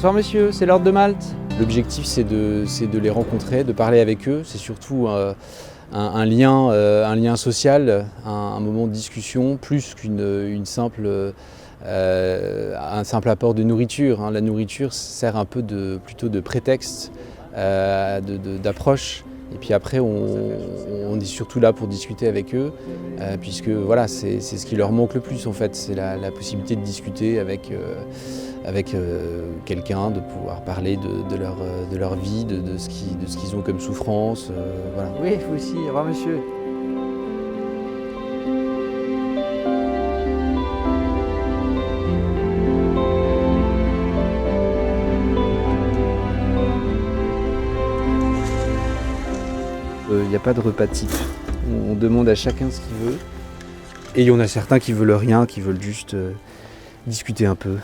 Bonsoir monsieur, c'est l'Ordre de Malte. L'objectif c'est de les rencontrer, de parler avec eux. C'est surtout un lien social, un moment de discussion, plus un simple apport de nourriture. La nourriture sert un peu plutôt de prétexte, d'approche. Et puis après, on est surtout là pour discuter avec eux, puisque voilà, c'est ce qui leur manque le plus en fait, c'est la possibilité de discuter avec quelqu'un, de pouvoir parler de leur vie, de ce qu'ils ont comme souffrance. Voilà. Oui, vous aussi, au revoir monsieur. Il n'y a pas de repas type. On demande à chacun ce qu'il veut. Et il y en a certains qui veulent rien, qui veulent juste discuter un peu.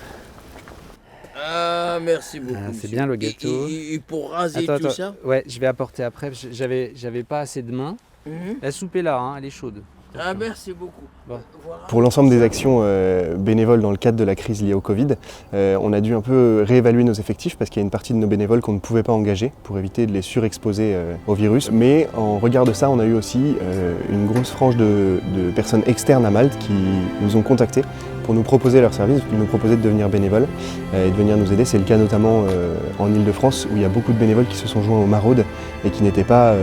Ah, merci beaucoup. C'est bien le gâteau. Et pour raser tout ça? Ouais, je vais apporter après. J'avais pas assez de main. La soupe est là, elle est chaude. Ah, merci beaucoup. Bon. Pour l'ensemble des actions bénévoles dans le cadre de la crise liée au Covid, on a dû un peu réévaluer nos effectifs parce qu'il y a une partie de nos bénévoles qu'on ne pouvait pas engager pour éviter de les surexposer au virus. Mais en regard de ça, on a eu aussi une grosse frange de personnes externes à Malte qui nous ont contactés pour nous proposer leurs services, nous proposer de devenir bénévoles et de venir nous aider. C'est le cas notamment en Ile-de-France où il y a beaucoup de bénévoles qui se sont joints aux maraudes et qui n'étaient pas,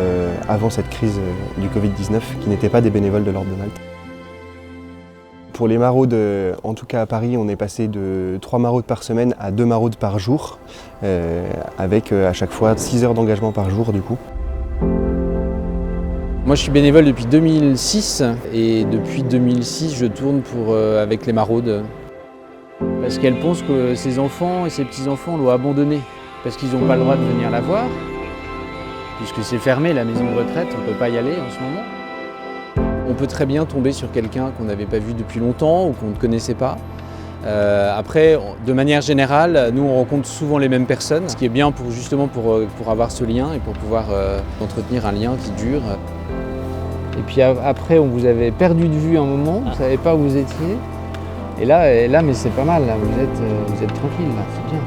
avant cette crise du Covid-19, qui n'étaient pas des bénévoles de l'Ordre de Malte. Pour les maraudes, en tout cas à Paris, on est passé de 3 maraudes par semaine à 2 maraudes par jour, avec à chaque fois 6 heures d'engagement par jour du coup. Moi je suis bénévole depuis 2006 et depuis 2006 je tourne avec les maraudes. Parce qu'elle pense que ses enfants et ses petits-enfants l'ont abandonnée. Parce qu'ils n'ont pas le droit de venir la voir. Puisque c'est fermé la maison de retraite, on ne peut pas y aller en ce moment. On peut très bien tomber sur quelqu'un qu'on n'avait pas vu depuis longtemps ou qu'on ne connaissait pas. Après, de manière générale, nous on rencontre souvent les mêmes personnes, ce qui est bien justement pour avoir ce lien et pour pouvoir entretenir un lien qui dure. Et puis après, on vous avait perdu de vue un moment, vous ne savez pas où vous étiez. Et là mais c'est pas mal, là. Vous êtes tranquille, là, c'est bien.